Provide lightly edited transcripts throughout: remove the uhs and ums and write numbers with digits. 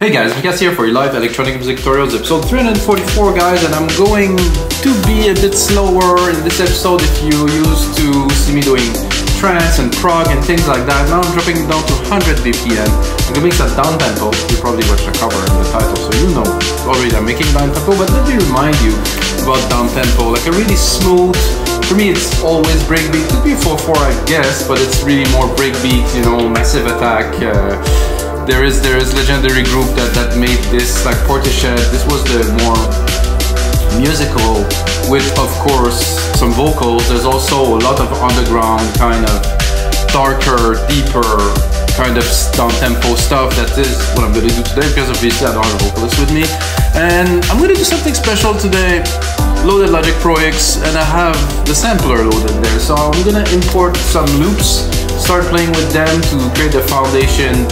Hey guys, Mika's here for your live electronic music tutorials, episode 344 guys, and I'm going to be a bit slower in this episode. If you used to see me doing trance and prog and things like that, now I'm dropping it down to 100 BPM. I'm gonna make that downtempo. You probably watched the cover and the title, so you know already I'm making downtempo, but let me remind you about downtempo, like a really smooth, for me it's always breakbeat, could be 4/4 I guess, but it's really more breakbeat, you know, Massive Attack. There is legendary group that made this, like Portishead. This was the more musical with, of course, some vocals. There's also a lot of underground kind of darker, deeper kind of down-tempo stuff. That is what I'm gonna do today, because obviously I don't have a vocalist with me. And I'm gonna do something special today. Loaded Logic Pro X, and I have the sampler loaded there. So I'm gonna import some loops, start playing with them to create the foundation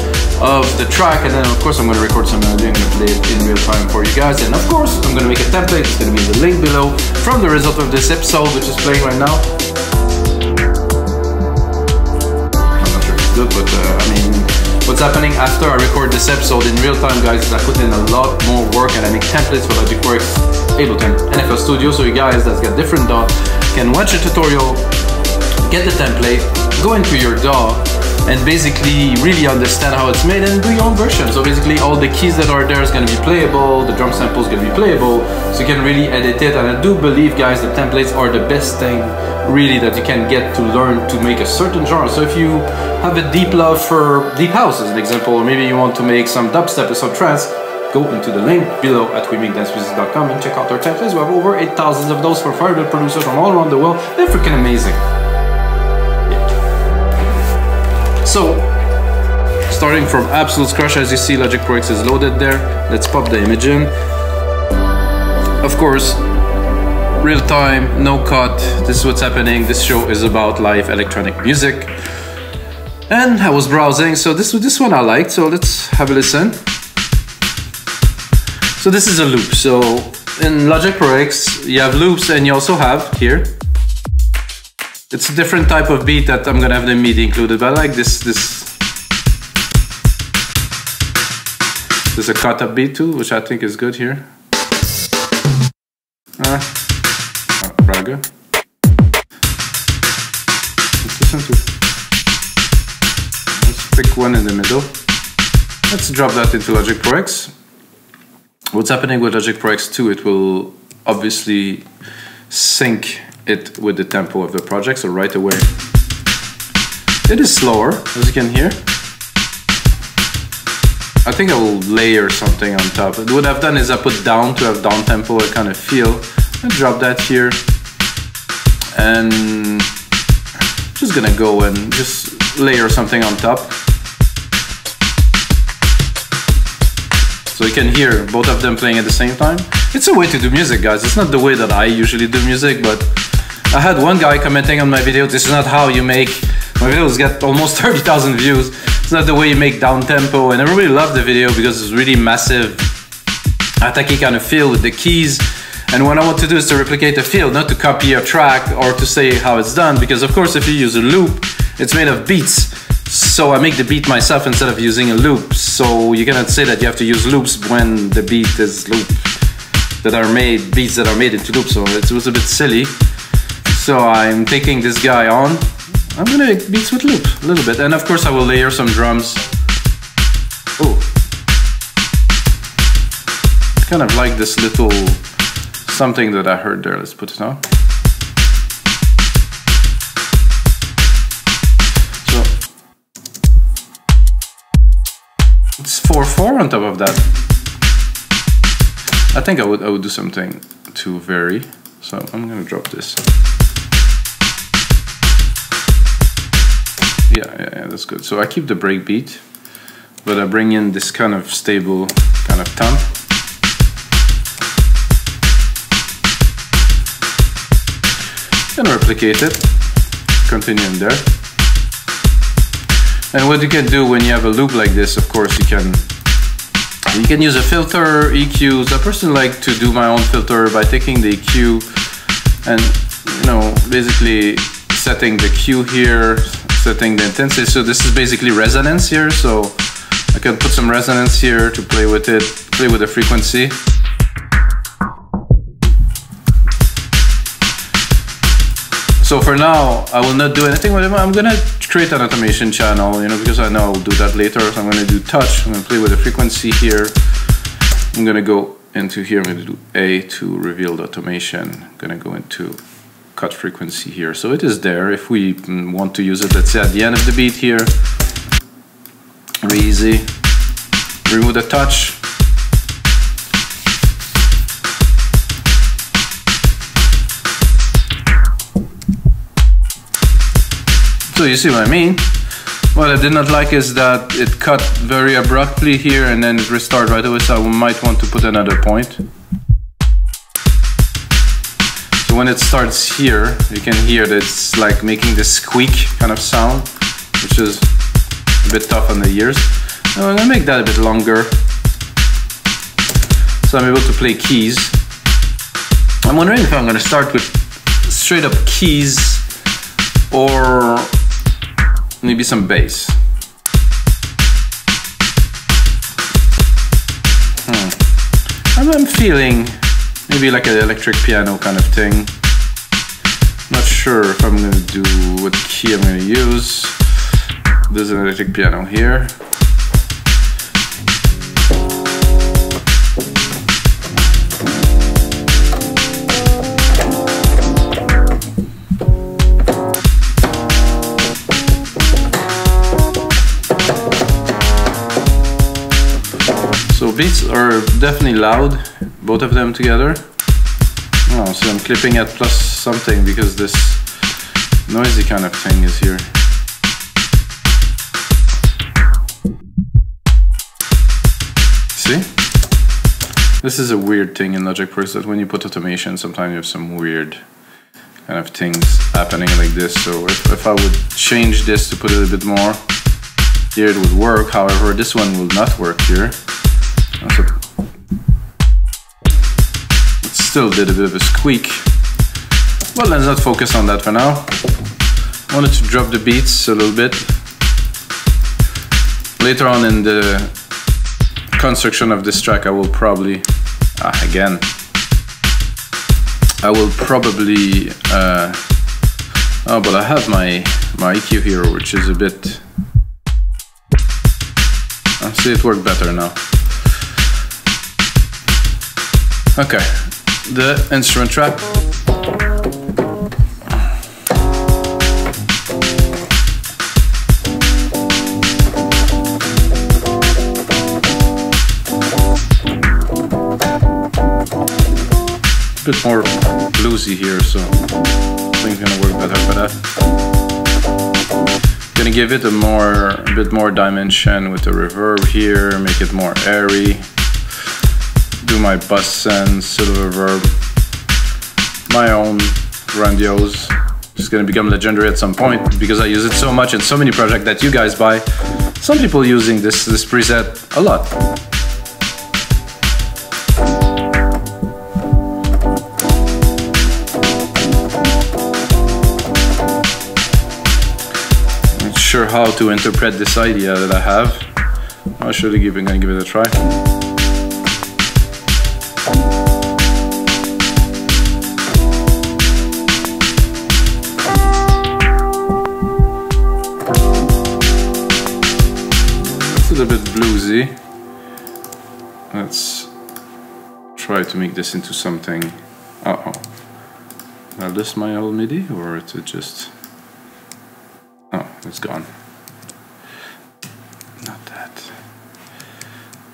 of the track, and then of course I'm going to record some melody and play it in real time for you guys. And of course I'm going to make a template. It's going to be in the link below from the result of this episode, which is playing right now. I'm not sure if it's good, but I mean, what's happening after I record this episode in real time, guys, is I put in a lot more work and I make templates for Logic Pro X, Ableton, and FL Studio, so you guys that's got different DAW can watch a tutorial, get the template, go into your DAW, and basically really understand how it's made and do your own version. So basically all the keys that are there is going to be playable, the drum sample is going to be playable, so you can really edit it. And I do believe, guys, that templates are the best thing really that you can get to learn to make a certain genre. So if you have a deep love for deep house as an example, or maybe you want to make some dubstep or some trance, go into the link below at wemakedancemusic.com and check out our templates. We have over 8,000 of those for private producers from all around the world. They're freaking amazing. So, starting from absolute scratch, as you see, Logic Pro X is loaded there. Let's pop the image in. Of course, real time, no cut. This is what's happening. This show is about live electronic music. And I was browsing, so this one I liked, so let's have a listen. So this is a loop. So in Logic Pro X, you have loops, and you also have here, it's a different type of beat that I'm gonna have the MIDI included, but I like this. There's a cut up beat too, which I think is good here. Raga. Let's listen to. Let's pick one in the middle. Let's drop that into Logic Pro X. What's happening with Logic Pro X 2? It will obviously sync it with the tempo of the project, so right away it is slower, as you can hear. I think I will layer something on top. What I've done is I put down to have down tempo, a kind of feel, and drop that here, and just gonna go and just layer something on top, so you can hear both of them playing at the same time. It's a way to do music, guys. It's not the way that I usually do music, but I had one guy commenting on my video, this is not how you make, my videos get almost 30,000 views, it's not the way you make down tempo, and I really loved the video because it's really massive, attacky kind of feel with the keys, and what I want to do is to replicate the feel, not to copy a track or to say how it's done, because of course if you use a loop, it's made of beats, so I make the beat myself instead of using a loop, so you cannot say that you have to use loops when the beat is loop, beats that are made into loops, so it was a bit silly. So I'm taking this guy on. I'm gonna make beats with loop a little bit, and of course I will layer some drums. Oh, kind of like this little something that I heard there. Let's put it on. So it's 4/4 on top of that. I think I would do something to vary. So I'm gonna drop this. Yeah, that's good. So I keep the breakbeat, but I bring in this kind of stable kind of thump. And replicate it. Continue in there. And what you can do when you have a loop like this, of course, you can use a filter, EQs. I personally like to do my own filter by taking the EQ and, you know, basically setting the Q here, setting the intensity. So this is basically resonance here. So I can put some resonance here to play with it, play with the frequency. So for now, I will not do anything with it. I'm gonna create an automation channel, you know, because I know I'll do that later. So I'm gonna do touch, I'm gonna play with the frequency here. I'm gonna go into here, I'm gonna do A to reveal the automation. I'm gonna go into cut frequency here. So it is there if we want to use it, let's say at the end of the beat here. Very easy. Remove the touch. So you see what I mean? What I did not like is that it cut very abruptly here and then it restarted right away, so I might want to put another point. So when it starts here, you can hear that it's like making this squeak kind of sound, which is a bit tough on the ears. Now I'm gonna make that a bit longer, so I'm able to play keys. I'm wondering if I'm gonna start with straight up keys or maybe some bass. I'm feeling maybe like an electric piano kind of thing. Not sure if I'm gonna do what key I'm gonna use. There's an electric piano here. So beats are definitely loud, both of them together. Oh, so I'm clipping at plus something because this noisy kind of thing is here. See? This is a weird thing in Logic Pro, is that when you put automation, sometimes you have some weird kind of things happening like this. So if I would change this to put it a bit more, here it would work. However, this one will not work here. So it still did a bit of a squeak. Well, let's not focus on that for now. I wanted to drop the beats a little bit. Later on in the construction of this track, I will probably, again, I will probably, oh, but I have my EQ here, which is a bit, see, it worked better now. Okay, the instrument track. A bit more bluesy here, so I think it's gonna work better for that. Gonna give it a bit more dimension with the reverb here, make it more airy. Do my bus and silver reverb, my own grandiose. It's gonna become legendary at some point because I use it so much in so many projects that you guys buy. Some people using this preset a lot. Not sure how to interpret this idea that I have. I'm gonna give it a try. A bit bluesy. Let's try to make this into something. Uh-oh. Now this my old MIDI, or is it just... Oh, it's gone. Not that.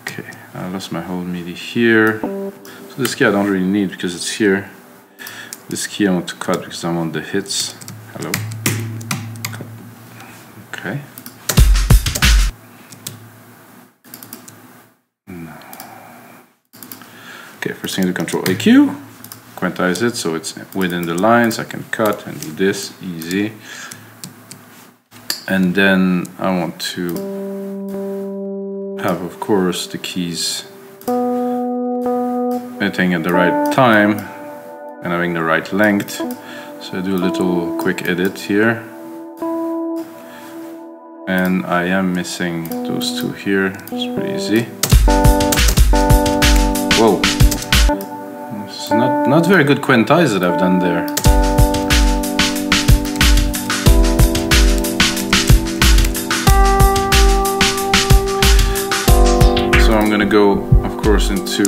Okay, I lost my whole MIDI here. So this key I don't really need because it's here. This key I want to cut because I want the hits. Hello. Cut. Okay. Okay, first thing to control AQ, quantize it so it's within the lines. I can cut and do this, easy. And then I want to have, of course, the keys hitting at the right time and having the right length. So I do a little quick edit here. and I am missing those two here. It's pretty easy. Whoa, this is not very good quantize that I've done there. So I'm gonna go, of course, into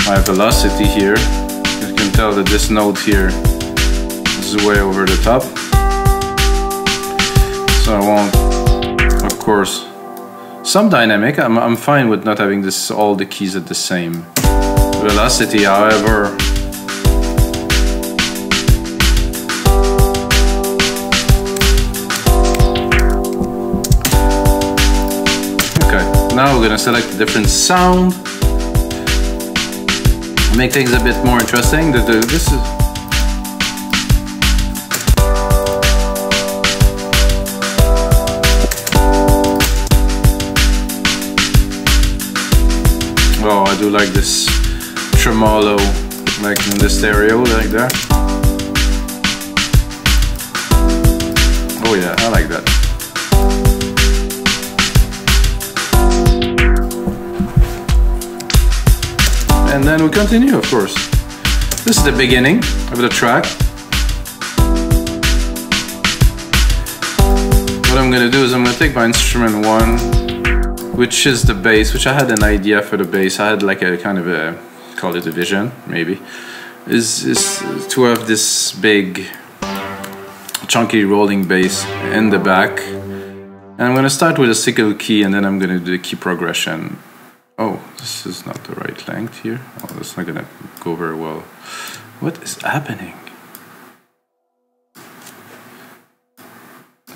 my velocity here. You can tell that this note here is way over the top. So I want, of course, some dynamic. I'm fine with not having all the keys at the same velocity, however. Okay, now we're gonna select a different sound. Make things a bit more interesting. This is oh, I do like this tremolo, like in the stereo, like that. Oh yeah, I like that. And then we continue, of course. This is the beginning of the track. What I'm gonna do is I'm gonna take my instrument 1, which is the bass, which I had an idea for the bass. I had like a kind of a, call it a vision, maybe, is to have this big, chunky rolling bass in the back. And I'm gonna start with a single key, and then I'm gonna do the key progression. Oh, this is not the right length here. Oh, that's not gonna go very well. What is happening?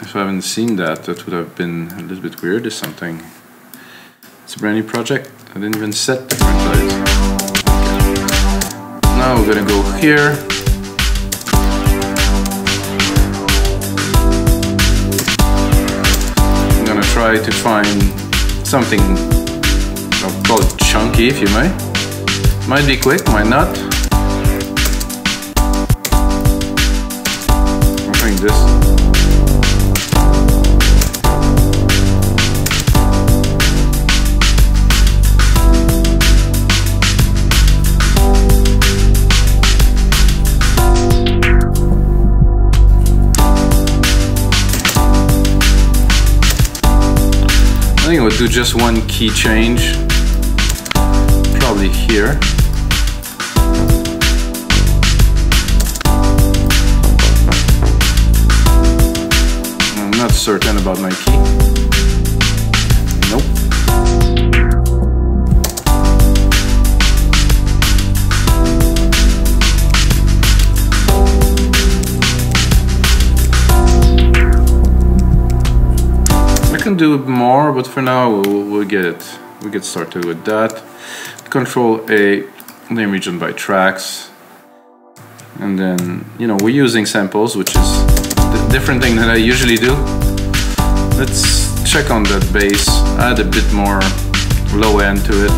If I haven't seen that, that would have been a little bit weird or something. It's a brand new project. I didn't even set the quantize. Okay. Now we're gonna go here. I'm gonna try to find something, I'll call it chunky if you may. Might be quick, might not. I think this. I think we'll do just one key change, probably here. I'm not certain about my key. Nope. Can do more, but for now we'll get started with that. Control A, name region by tracks, and then we're using samples, which is the different thing that I usually do. Let's check on that bass, add a bit more low end to it,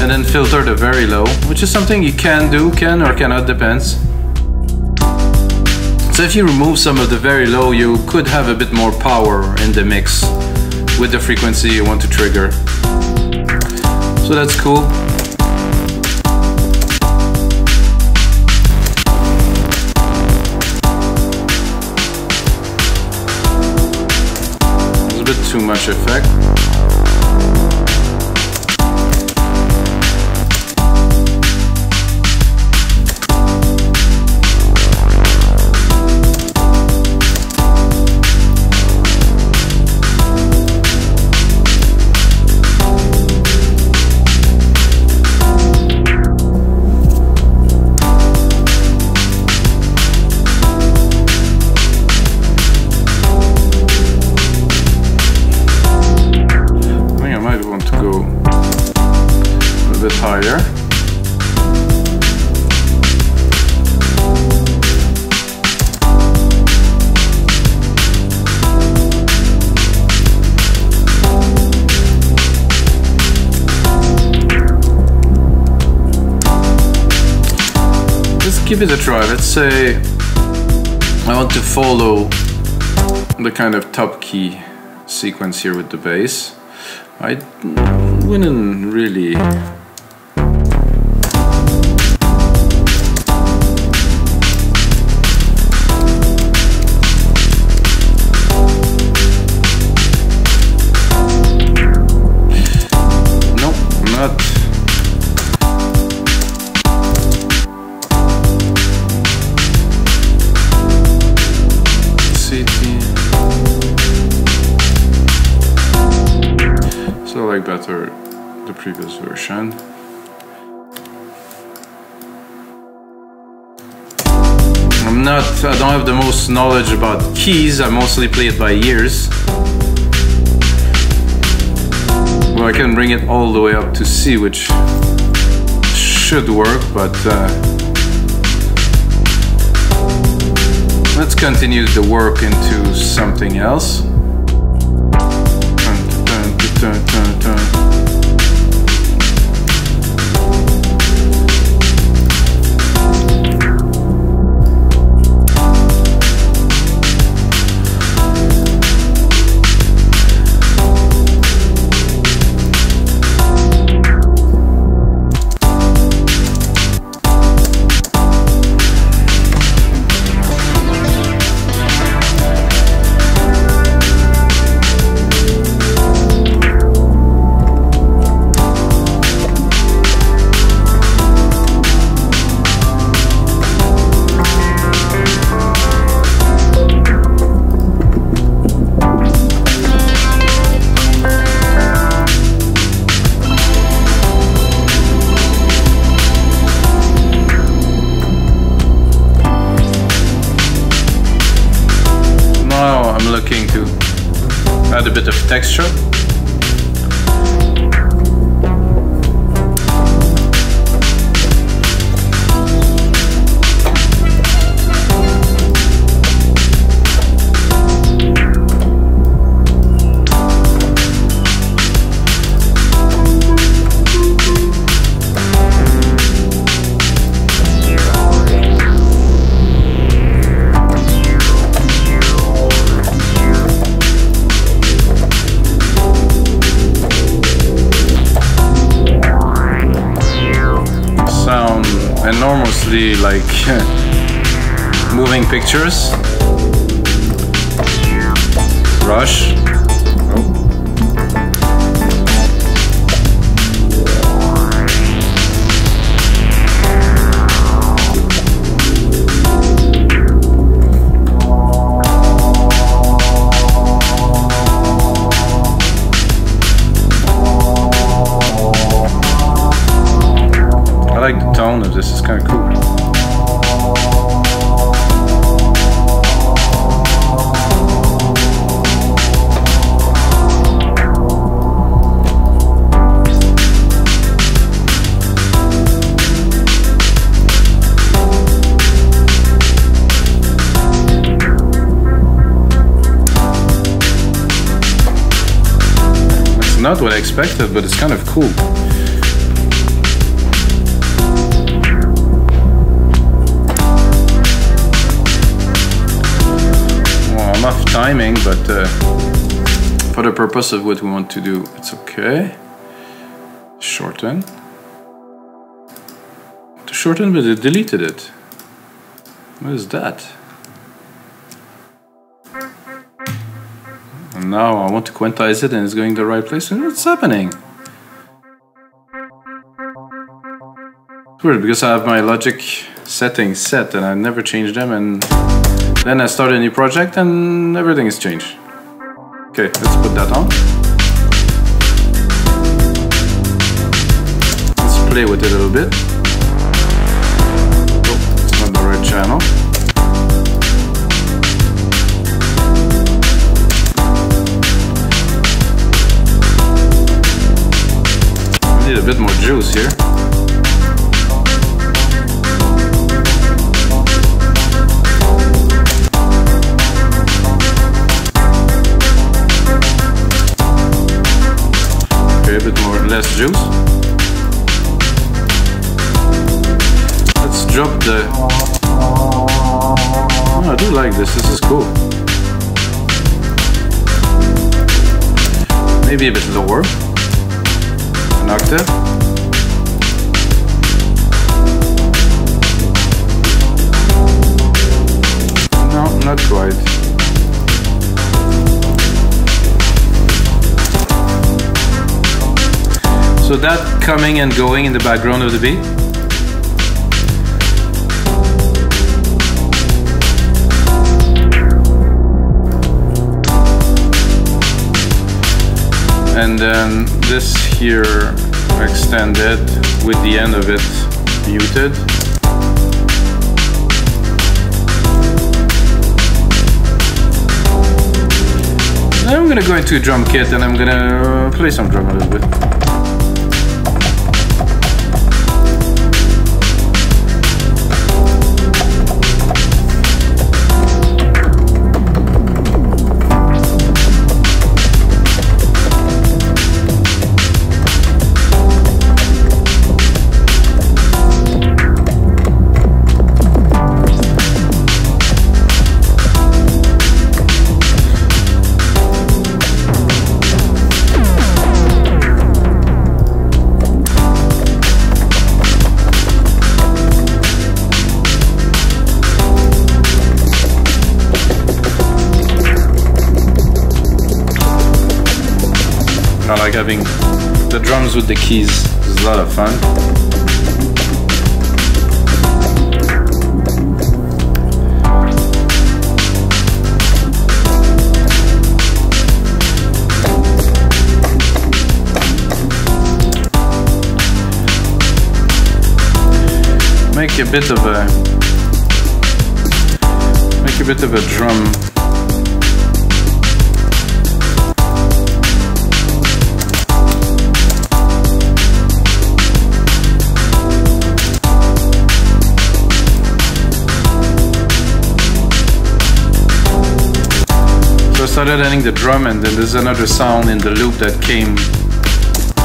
and then filter the very low, which is something you can do, can or cannot, depends. So if you remove some of the very low, you could have a bit more power in the mix with the frequency you want to trigger. So that's cool. There's a bit too much effect. Higher. Let's give it a try. Let's say I want to follow the kind of top key sequence here with the bass. I wouldn't really not. So I like better the previous version. I don't have the most knowledge about keys. I mostly play it by ears. Well, I can bring it all the way up to C, which should work, but let's continue the work into something else. Looking to add a bit of texture. Enormously like moving pictures. Rush. Oh. I like the tone of this, it's kind of cool. It's not what I expected, but it's kind of cool. Off timing, but for the purpose of what we want to do, it's okay. Shorten. To shorten, but it deleted it. What is that? And now I want to quantize it and it's going the right place. And what's happening? It's weird because I have my Logic settings set and I've never changed them, and then I start a new project and everything has changed. Okay, let's put that on. Let's play with it a little bit. Oh, it's not the right channel. I need a bit more juice here. A bit more, less juice. Let's drop the... Oh, I do like this. This is cool. maybe a bit lower, an octave. No, not quite. So that coming and going in the background of the beat. And then this here extended with the end of it muted. Then I'm gonna go into a drum kit and I'm gonna play some drum a little bit. I like having the drums with the keys, it's a lot of fun. Make a bit of a drum. I started adding the drum, and then there's another sound in the loop that came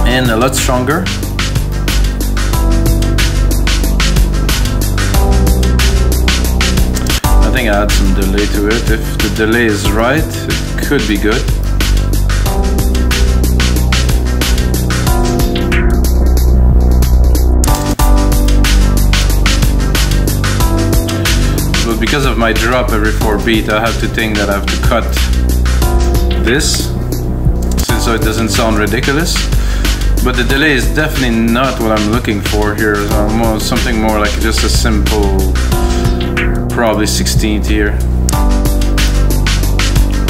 in a lot stronger. I think I add some delay to it. If the delay is right, it could be good. But because of my drop every 4 beats, I have to think that I have to cut this, so it doesn't sound ridiculous. But the delay is definitely not what I'm looking for here. Something more like just a simple, probably 16th here.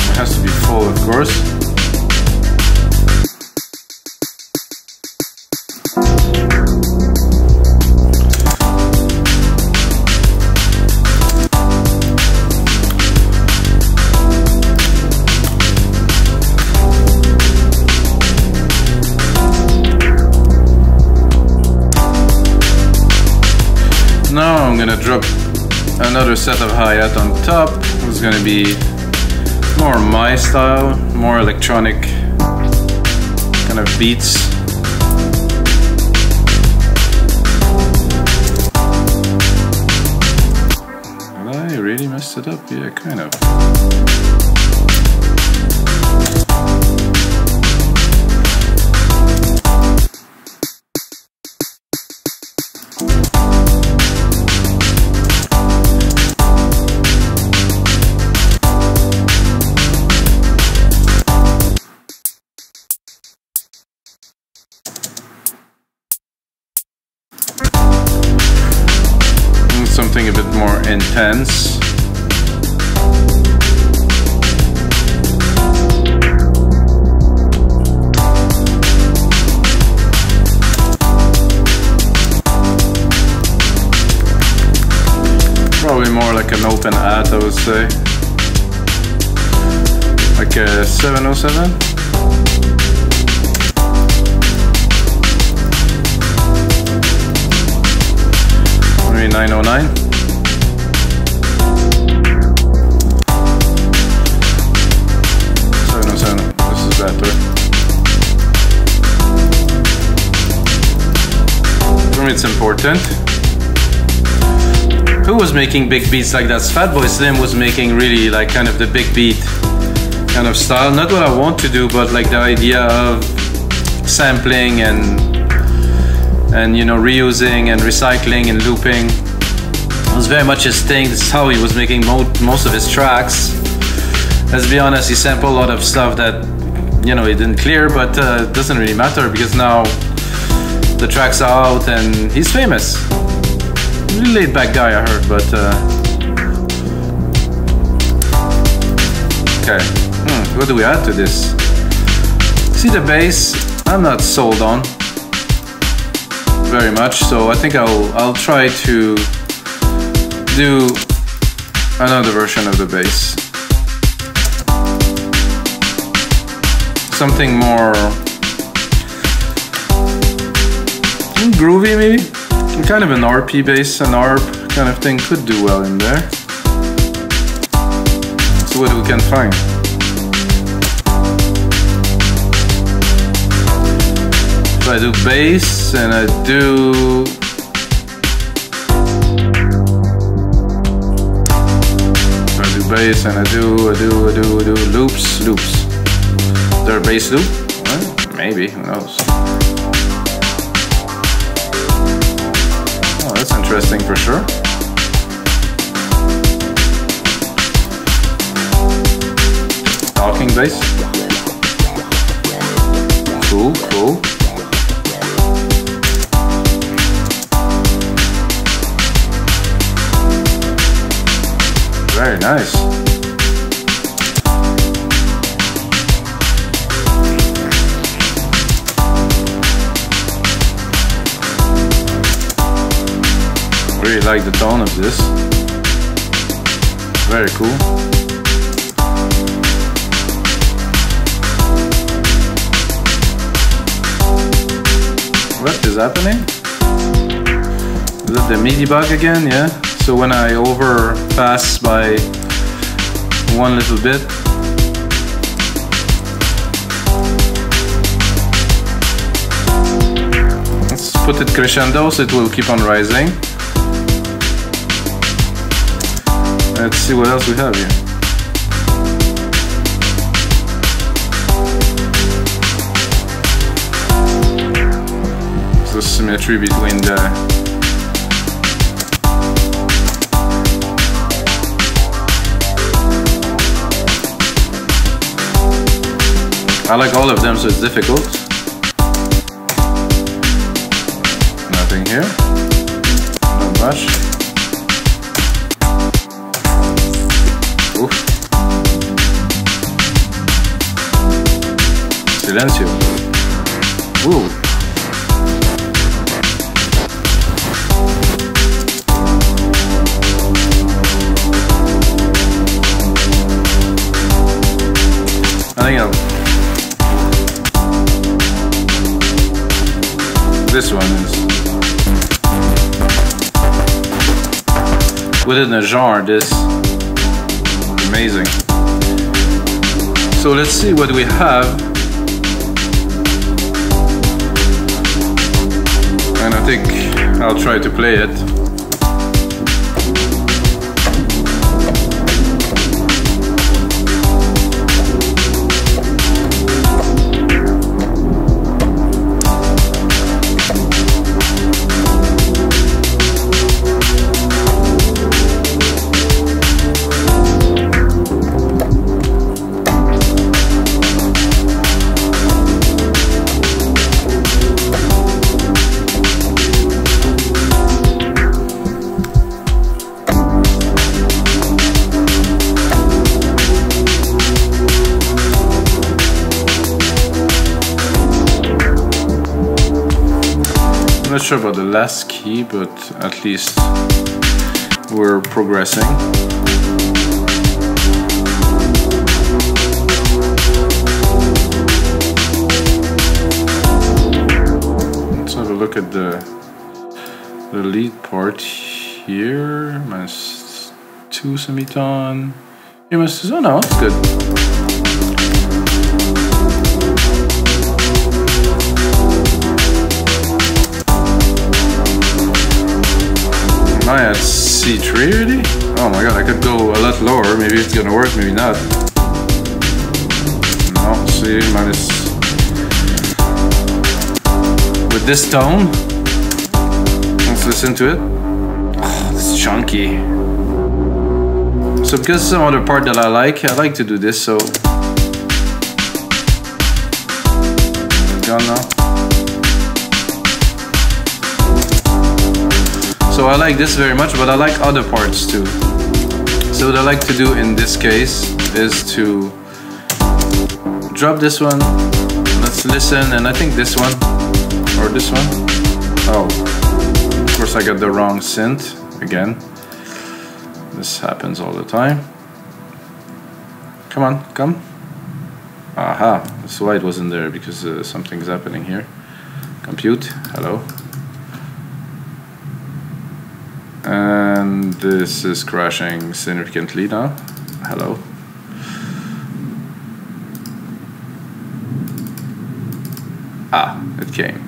It has to be full, of course. Now I'm gonna drop another set of hi-hat on top. It's gonna be more my style, more electronic kind of beats. Have I really messed it up? Yeah, kind of. Something a bit more intense. Probably more like an open hat, I would say. Like a 707. Maybe 909. 707. This is better. For me, it's important. Who was making big beats like that? Fatboy Slim was making really like kind of the big beat kind of style. Not what I want to do, but like the idea of sampling and you know, reusing and recycling and looping was very much his thing. This is how he was making most of his tracks. Let's be honest, he sampled a lot of stuff that, you know, he didn't clear, but it doesn't really matter because now the track's out and he's famous. Really laid back guy, I heard, but okay. What do we add to this? See, the bass, I'm not sold on very much, so I think I'll try to do another version of the bass. Something more groovy, maybe? Kind of an RP bass, an ARP kind of thing could do well in there. So what we can find. If I do bass and I do bass and I do loops. Is there a bass loop? Well, maybe, who knows? Oh, that's interesting for sure. Talking bass. Cool, cool. Very nice. Really like the tone of this. Very cool. What is happening? Is it the MIDI bug again? Yeah. So when I overpass by one little bit, let's put it crescendo so it will keep on rising. Let's see what else we have here. There's a symmetry between the I like all of them, so it's difficult. Nothing here. Not much. Oof. Silencio. Woo. I think this one is within a genre. This amazing. So let's see what we have, and I think I'll try to play it. I'm not sure about the last key, but at least we're progressing. Let's have a look at the lead part here. -2 semitone. Oh no, it's good. Am I at C3 already? Oh my god, I could go a lot lower. Maybe it's gonna work, maybe not. See, minus with this tone. Let's listen to it. Oh, it's chunky. So because some other part that I like to do this. So gone now. So I like this very much, but I like other parts too. So what I like to do in this case is to drop this one. Let's listen, and I think this one or this one. Oh, of course I got the wrong synth again. This happens all the time. Come on, come. Aha, that's why it wasn't there, because something's happening here. Compute, hello. And this is crashing significantly now. Hello. Ah, it came.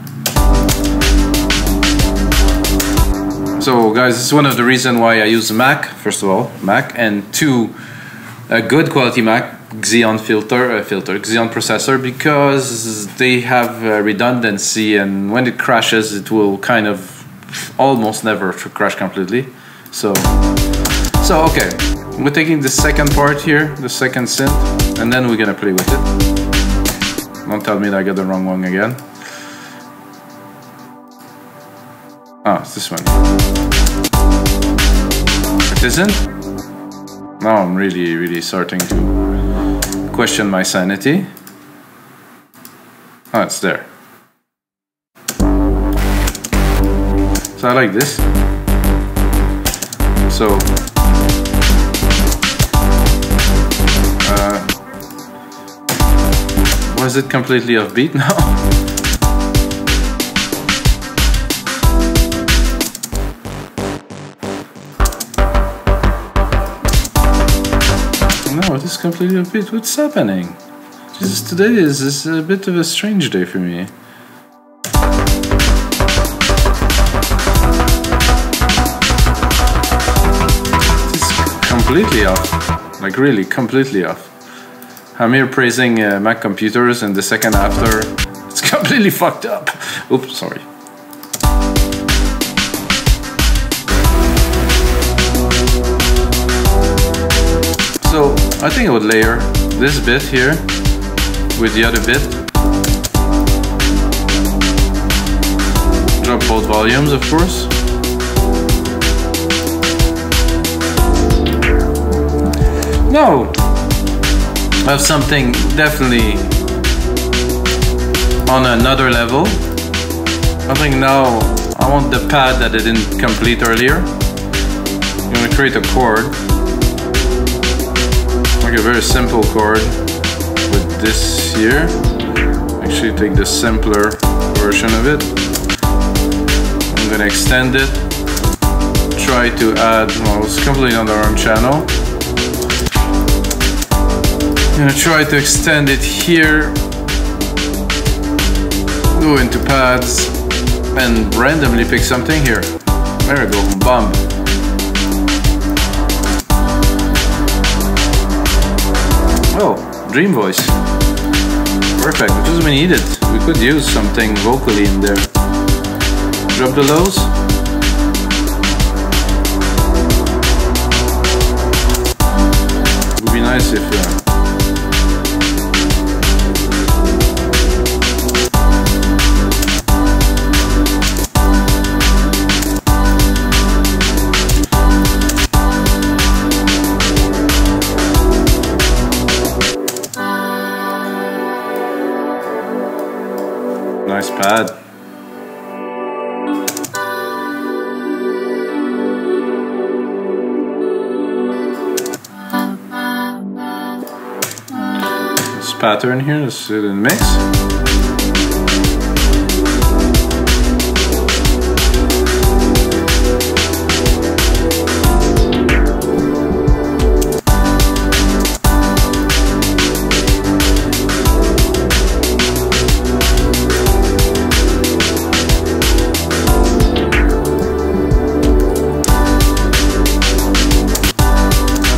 So guys, this is one of the reasons why I use Mac, first of all, Mac, and two, a good quality Mac, Xeon Xeon processor, because they have redundancy, and when it crashes, it will kind of almost never crash completely. So okay, we're taking the second part here, the second synth, and then we're gonna play with it. Don't tell me that I got the wrong one again. Ah, it's this one. It isn't? Now I'm really starting to question my sanity. Ah, it's there. So I like this. So was it completely offbeat now? No, it is completely offbeat. What's happening? Jesus, today is a bit of a strange day for me. Completely off, like really completely off. I'm here praising Mac computers, and the second after, it's completely fucked up. Oops, sorry. So I think I would layer this bit here with the other bit. Drop both volumes, of course. No, I have something definitely on another level. I think now I want the pad that I didn't complete earlier. I'm gonna create a chord, like a very simple chord with this here. Actually take the simpler version of it. I'm gonna extend it, try to add, well, it's completely on the wrong channel. I'm gonna try to extend it here, go into pads, and randomly pick something here. There we go, bump. Oh, dream voice. Perfect, which is we needed. We could use something vocally in there. Drop the lows. It would be nice if nice pad. This pattern here, let's see it in the mix.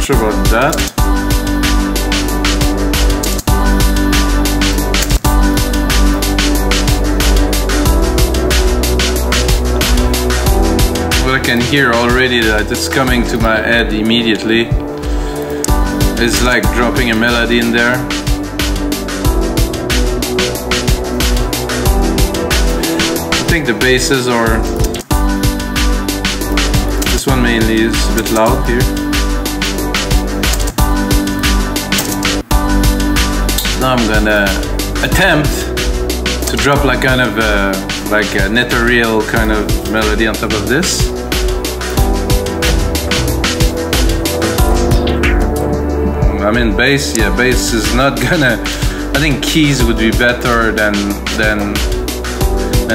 Sure about that. can hear already that it's coming to my head immediately. It's like dropping a melody in there. I think the basses are... This one mainly is a bit loud here. Now I'm gonna attempt to drop like kind of like an ethereal kind of melody on top of this. I mean bass, yeah, bass is not gonna... I think keys would be better than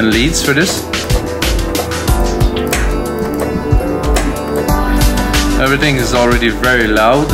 leads for this. Everything is already very loud.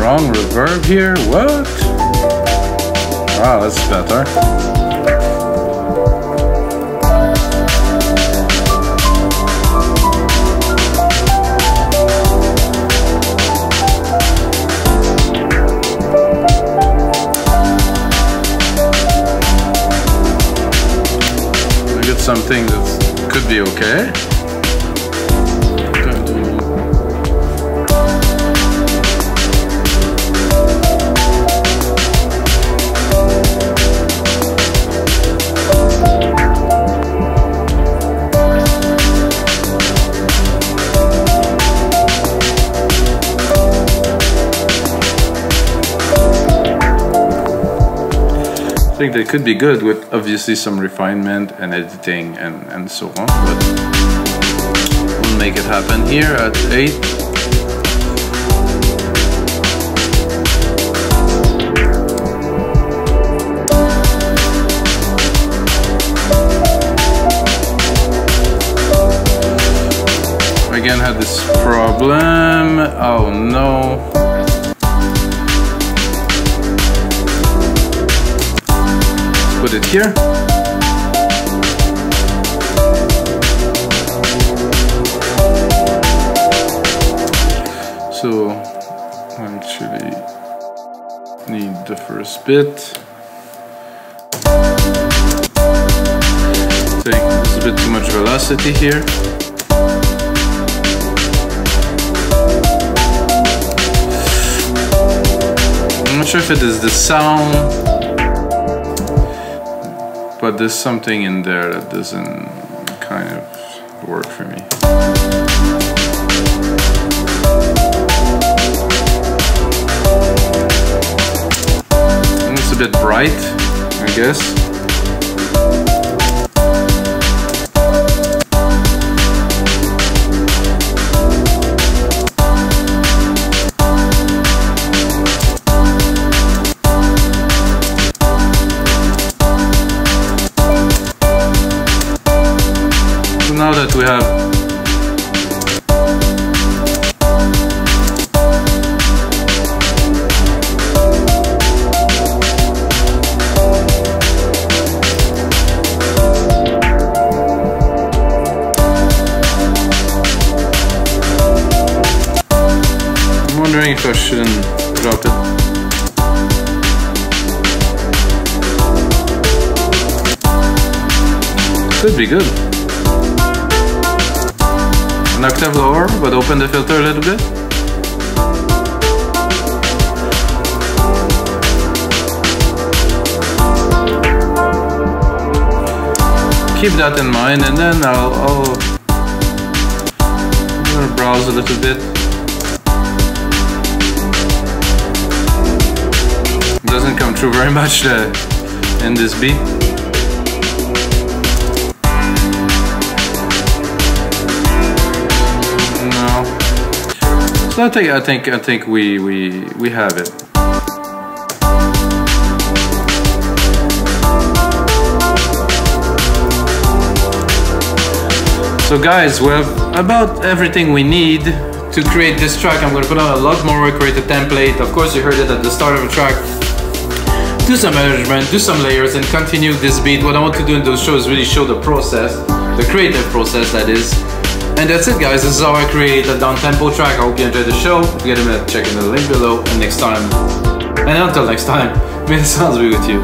Wrong reverb here, what? Wow, that's better. I get something that could be okay. I think they could be good with obviously some refinement and editing and so on, but we'll make it happen here at 8. Again, had this problem. Oh no. Put it here. So I actually need the first bit. There's a bit too much velocity here. I'm not sure if it is the sound, but there's something in there that doesn't kind of work for me. It's a bit bright, I guess. Now that we have I'm wondering if I shouldn't drop it. Could be good. An octave lower, but open the filter a little bit. Keep that in mind, and then I'll browse a little bit. It doesn't come through very much in this beat. I think we have it. So guys, we have about everything we need to create this track. I'm gonna put on a lot more, create a template. Of course, you heard it at the start of the track. Do some arrangement, do some layers, and continue this beat. What I want to do in those shows is really show the process, the creative process that is. And that's it, guys. This is how I create a down-tempo track. I hope you enjoyed the show. If you get a minute, check in the link below. And next time, and until next time, may the sounds be with you.